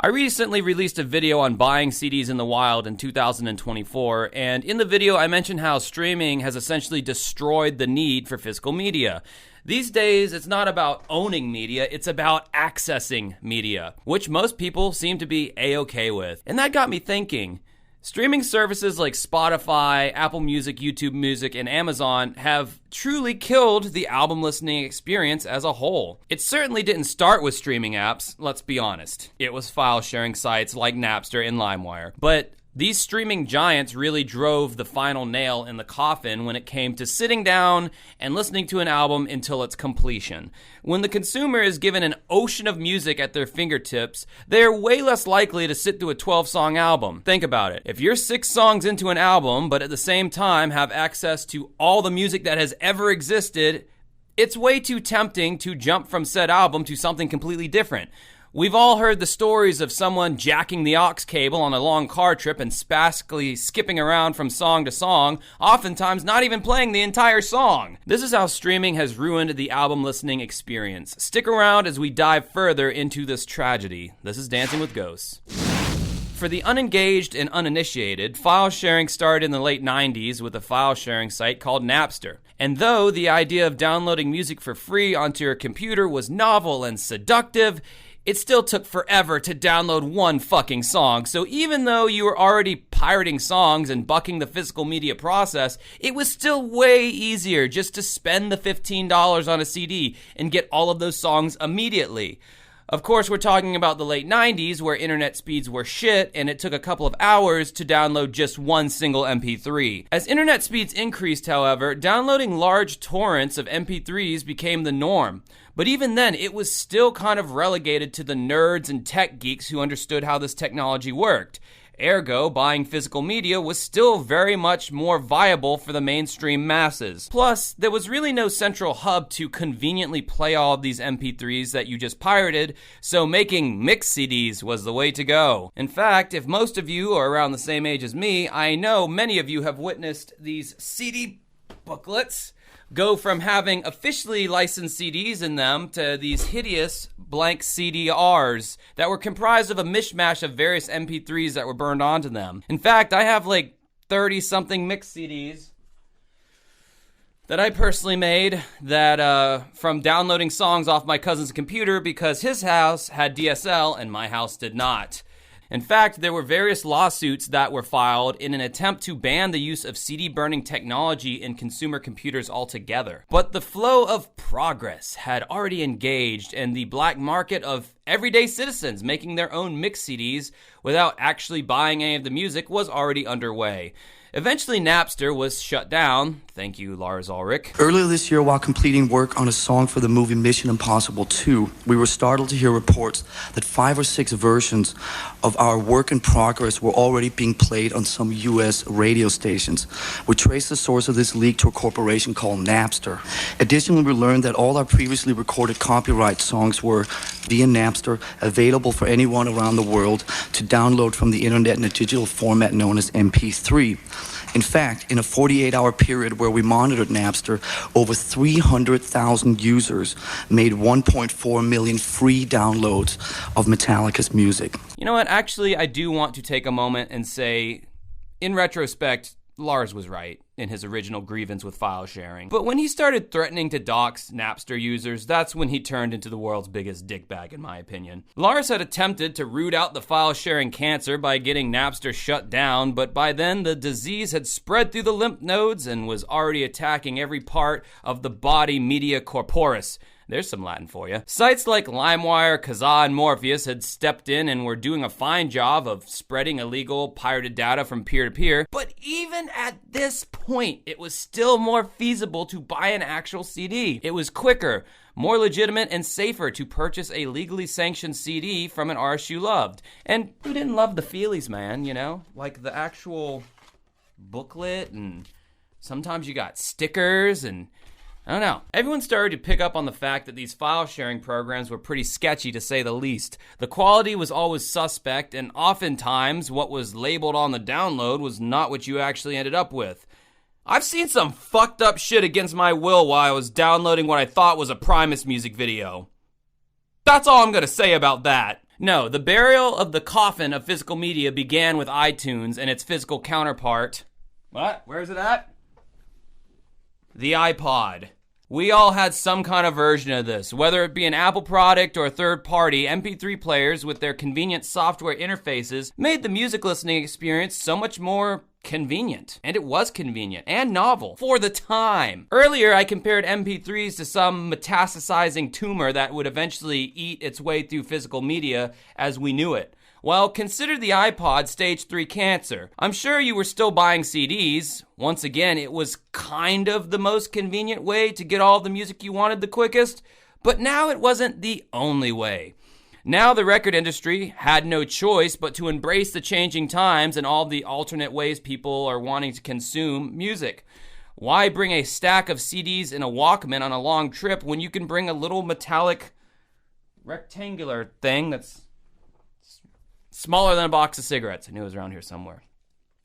I recently released a video on buying CDs in the wild in 2024, and in the video I mentioned how streaming has essentially destroyed the need for physical media. These days, it's not about owning media, it's about accessing media, which most people seem to be A-okay with. And that got me thinking. Streaming services like Spotify, Apple Music, YouTube Music, and Amazon have truly killed the album listening experience as a whole. It certainly didn't start with streaming apps, let's be honest. It was file sharing sites like Napster and LimeWire. But these streaming giants really drove the final nail in the coffin when it came to sitting down and listening to an album until its completion. When the consumer is given an ocean of music at their fingertips, they're way less likely to sit through a 12-song album. Think about it. If you're 6 songs into an album, but at the same time have access to all the music that has ever existed, it's way too tempting to jump from said album to something completely different. We've all heard the stories of someone jacking the aux cable on a long car trip and spastically skipping around from song to song, oftentimes not even playing the entire song. This is how streaming has ruined the album listening experience. Stick around as we dive further into this tragedy. This is Dancing with Ghosts. For the unengaged and uninitiated, file sharing started in the late 90s with a file sharing site called Napster. And though the idea of downloading music for free onto your computer was novel and seductive, it still took forever to download one fucking song. So even though you were already pirating songs and bucking the physical media process, it was still way easier just to spend the $15 on a CD and get all of those songs immediately. Of course, we're talking about the late 90s where internet speeds were shit and it took a couple of hours to download just one single MP3. As internet speeds increased, however, downloading large torrents of MP3s became the norm. But even then, it was still kind of relegated to the nerds and tech geeks who understood how this technology worked. Ergo, buying physical media was still very much more viable for the mainstream masses. Plus, there was really no central hub to conveniently play all of these MP3s that you just pirated, so making mix CDs was the way to go. In fact, if most of you are around the same age as me, I know many of you have witnessed these CD booklets go from having officially licensed CDs in them to these hideous blank CDRs that were comprised of a mishmash of various MP3s that were burned onto them. In fact, I have like 30-something mix CDs that I personally made that from downloading songs off my cousin's computer because his house had DSL and my house did not. In fact, there were various lawsuits that were filed in an attempt to ban the use of CD burning technology in consumer computers altogether. But the flow of progress had already engaged, and the black market of everyday citizens making their own mix CDs without actually buying any of the music was already underway. Eventually, Napster was shut down. Thank you, Lars Ulrich. Earlier this year, while completing work on a song for the movie Mission Impossible 2, we were startled to hear reports that 5 or 6 versions of our work in progress were already being played on some U.S. radio stations. We traced the source of this leak to a corporation called Napster. Additionally, we learned that all our previously recorded copyright songs were, via Napster, available for anyone around the world to download from the internet in a digital format known as MP3. In fact, in a 48-hour period where we monitored Napster, over 300,000 users made 1.4 million free downloads of Metallica's music. You know what? Actually, I do want to take a moment and say, in retrospect, Lars was right in his original grievance with file sharing. But when he started threatening to dox Napster users, that's when he turned into the world's biggest dickbag, in my opinion. Lars had attempted to root out the file sharing cancer by getting Napster shut down, but by then the disease had spread through the lymph nodes and was already attacking every part of the body media corporis. There's some Latin for you. Sites like LimeWire, Kazaa, and Morpheus had stepped in and were doing a fine job of spreading illegal pirated data from peer-to-peer. But even at this point, it was still more feasible to buy an actual CD. It was quicker, more legitimate, and safer to purchase a legally sanctioned CD from an artist you loved. And who didn't love the feelies, man, you know? Like the actual booklet, and sometimes you got stickers, and I don't know. Everyone started to pick up on the fact that these file sharing programs were pretty sketchy, to say the least. The quality was always suspect, and oftentimes what was labeled on the download was not what you actually ended up with. I've seen some fucked up shit against my will while I was downloading what I thought was a Primus music video. That's all I'm gonna say about that. No, the burial of the coffin of physical media began with iTunes and its physical counterpart. What? Where is it at? The iPod. We all had some kind of version of this, whether it be an Apple product or a third-party. MP3 players with their convenient software interfaces made the music listening experience so much more convenient. And it was convenient and novel for the time. Earlier, I compared MP3s to some metastasizing tumor that would eventually eat its way through physical media as we knew it. Well, consider the iPod stage 3 cancer. I'm sure you were still buying CDs. Once again, it was kind of the most convenient way to get all the music you wanted the quickest, but now it wasn't the only way. Now the record industry had no choice but to embrace the changing times and all the alternate ways people are wanting to consume music. Why bring a stack of CDs in a Walkman on a long trip when you can bring a little metallic rectangular thing that's smaller than a box of cigarettes? I knew it was around here somewhere.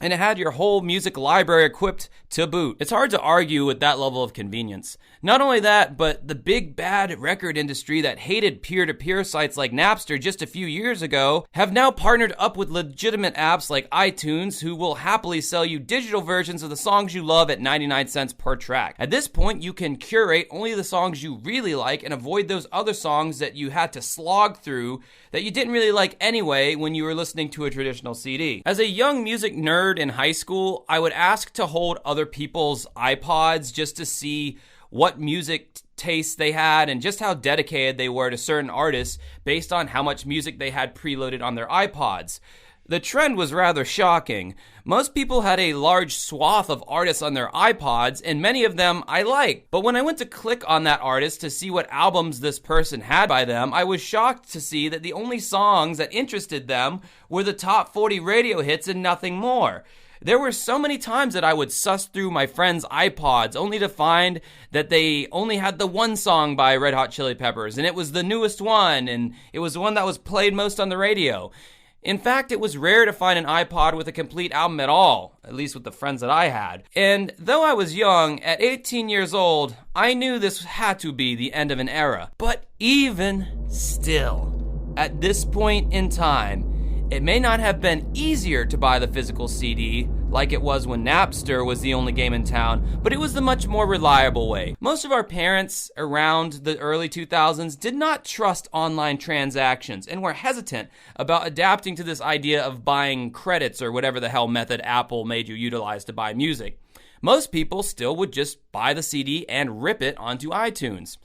And it had your whole music library equipped to boot. It's hard to argue with that level of convenience. Not only that, but the big bad record industry that hated peer-to-peer sites like Napster just a few years ago have now partnered up with legitimate apps like iTunes, who will happily sell you digital versions of the songs you love at 99 cents per track. At this point, you can curate only the songs you really like and avoid those other songs that you had to slog through that you didn't really like anyway when you were listening to a traditional CD. As a young music nerd in high school, I would ask to hold other people's iPods just to see what music tastes they had and just how dedicated they were to certain artists based on how much music they had preloaded on their iPods. The trend was rather shocking. Most people had a large swath of artists on their iPods, and many of them I liked. But when I went to click on that artist to see what albums this person had by them, I was shocked to see that the only songs that interested them were the top 40 radio hits and nothing more. There were so many times that I would suss through my friends' iPods only to find that they only had the one song by Red Hot Chili Peppers, and it was the newest one, and it was the one that was played most on the radio. In fact, it was rare to find an iPod with a complete album at all, at least with the friends that I had. And though I was young, at 18 years old, I knew this had to be the end of an era. But even still, at this point in time, it may not have been easier to buy the physical CD like it was when Napster was the only game in town, but it was the much more reliable way. Most of our parents around the early 2000s did not trust online transactions and were hesitant about adapting to this idea of buying credits or whatever the hell method Apple made you utilize to buy music. Most people still would just buy the CD and rip it onto iTunes.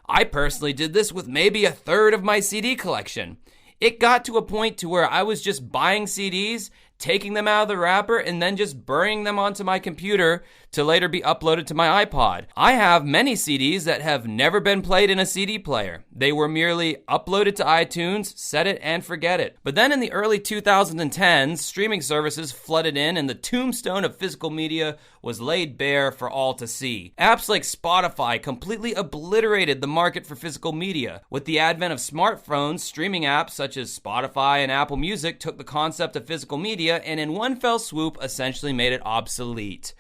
I personally did this with maybe a third of my CD collection. It got to a point to where I was just buying CDs, taking them out of the wrapper, and then just burning them onto my computer to later be uploaded to my iPod. I have many CDs that have never been played in a CD player. They were merely uploaded to iTunes, set it and forget it. But then in the early 2010s, streaming services flooded in and the tombstone of physical media was laid bare for all to see. Apps like Spotify completely obliterated the market for physical media. With the advent of smartphones, streaming apps such as Spotify and Apple Music took the concept of physical media and in one fell swoop essentially made it obsolete.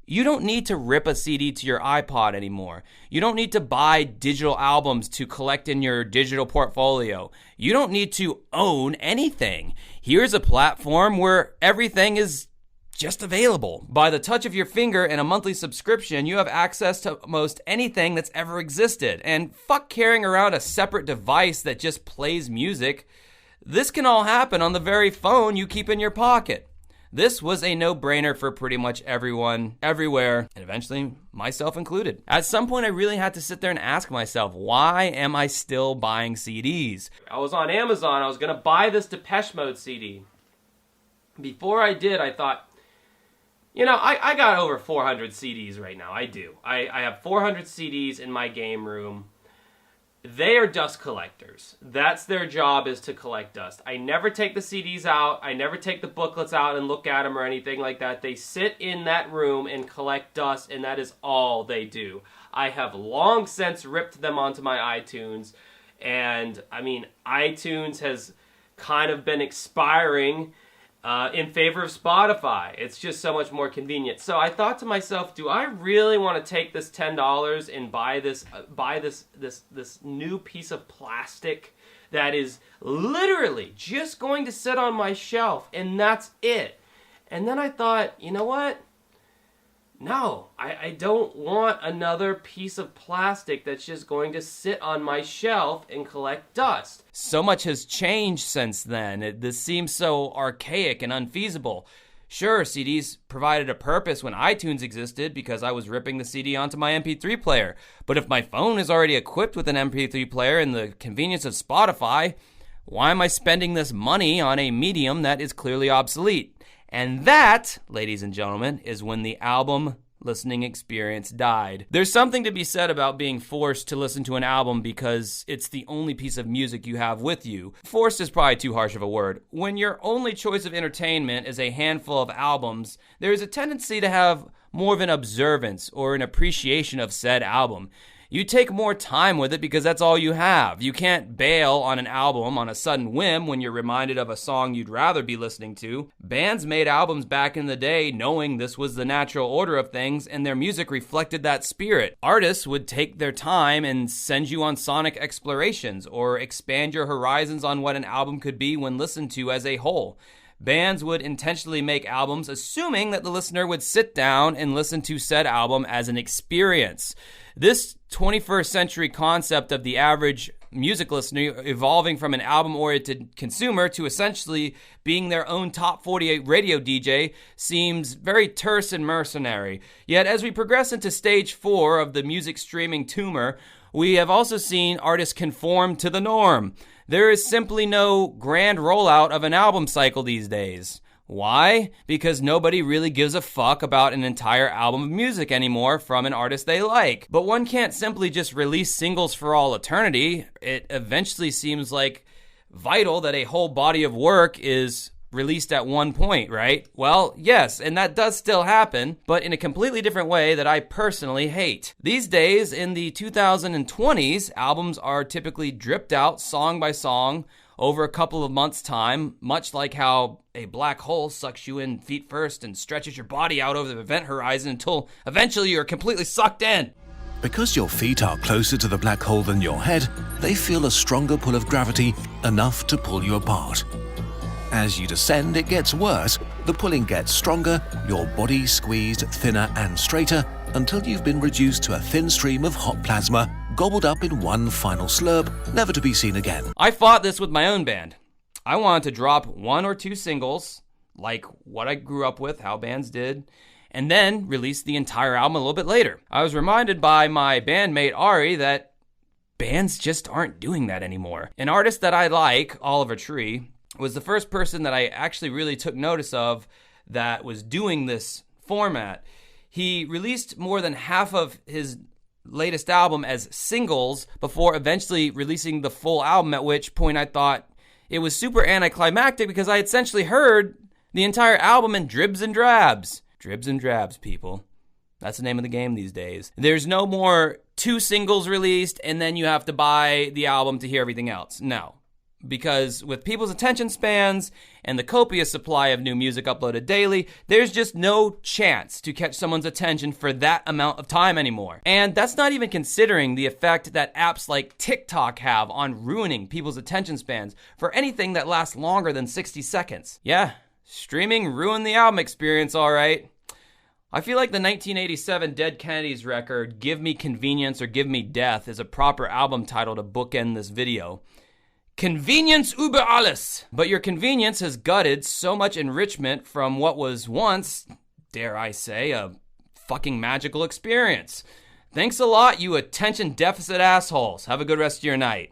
You don't need to rip a CD to your iPod anymore. You don't need to buy digital albums to collect in your digital portfolio. You don't need to own anything. Here's a platform where everything is just available. By the touch of your finger and a monthly subscription, you have access to most anything that's ever existed. And fuck carrying around a separate device that just plays music. This can all happen on the very phone you keep in your pocket. This was a no-brainer for pretty much everyone, everywhere, and eventually myself included. At some point, I really had to sit there and ask myself, why am I still buying CDs? I was on Amazon. I was going to buy this Depeche Mode CD. Before I did, I thought, you know, I got over 400 CDs right now. I do. I have 400 CDs in my game room. They are dust collectors. That's their job, is to collect dust. I never take the CDs out. I never take the booklets out and look at them or anything like that. They sit in that room and collect dust, and that is all they do. I have long since ripped them onto my iTunes, and I mean, iTunes has kind of been expiring in favor of Spotify. It's just so much more convenient. So I thought to myself, do I really want to take this $10 and buy this new piece of plastic that is literally just going to sit on my shelf, and that's it. And then I thought, you know what? No, I don't want another piece of plastic that's just going to sit on my shelf and collect dust. So much has changed since then. This seems so archaic and unfeasible. Sure, CDs provided a purpose when iTunes existed because I was ripping the CD onto my MP3 player. But if my phone is already equipped with an MP3 player and the convenience of Spotify, why am I spending this money on a medium that is clearly obsolete? And that, ladies and gentlemen, is when the album listening experience died. There's something to be said about being forced to listen to an album because it's the only piece of music you have with you. Forced is probably too harsh of a word. When your only choice of entertainment is a handful of albums, there is a tendency to have more of an observance or an appreciation of said album. You take more time with it because that's all you have. You can't bail on an album on a sudden whim when you're reminded of a song you'd rather be listening to. Bands made albums back in the day knowing this was the natural order of things, and their music reflected that spirit. Artists would take their time and send you on sonic explorations or expand your horizons on what an album could be when listened to as a whole. Bands would intentionally make albums assuming that the listener would sit down and listen to said album as an experience. This 21st century concept of the average music listener evolving from an album-oriented consumer to essentially being their own top 48 radio DJ seems very terse and mercenary. Yet as we progress into stage 4 of the music streaming tumor, we have also seen artists conform to the norm. There is simply no grand rollout of an album cycle these days. Why? Because nobody really gives a fuck about an entire album of music anymore from an artist they like. But one can't simply just release singles for all eternity. It eventually seems like vital that a whole body of work is released at one point, right? Well, yes, and that does still happen, but in a completely different way that I personally hate. These days, in the 2020s, albums are typically dripped out song by song over a couple of months' time, much like how a black hole sucks you in feet first and stretches your body out over the event horizon until eventually you're completely sucked in. Because your feet are closer to the black hole than your head, they feel a stronger pull of gravity, enough to pull you apart. As you descend, it gets worse. The pulling gets stronger, your body squeezed thinner and straighter, until you've been reduced to a thin stream of hot plasma, gobbled up in one final slurp, never to be seen again. I fought this with my own band. I wanted to drop 1 or 2 singles, like what I grew up with, how bands did, and then release the entire album a little bit later. I was reminded by my bandmate Ari that bands just aren't doing that anymore. An artist that I like, Oliver Tree, was the first person that I actually really took notice of that was doing this format. He released more than half of his latest album as singles before eventually releasing the full album, at which point I thought it was super anticlimactic because I essentially heard the entire album in dribs and drabs. Dribs and drabs, people. That's the name of the game these days. There's no more 2 singles released and then you have to buy the album to hear everything else. No. Because with people's attention spans and the copious supply of new music uploaded daily, there's just no chance to catch someone's attention for that amount of time anymore. And that's not even considering the effect that apps like TikTok have on ruining people's attention spans for anything that lasts longer than 60 seconds. Yeah, streaming ruined the album experience, all right. I feel like the 1987 Dead Kennedys record, Give Me Convenience or Give Me Death, is a proper album title to bookend this video. Convenience über alles. But your convenience has gutted so much enrichment from what was once, dare I say, a fucking magical experience. Thanks a lot, you attention deficit assholes. Have a good rest of your night.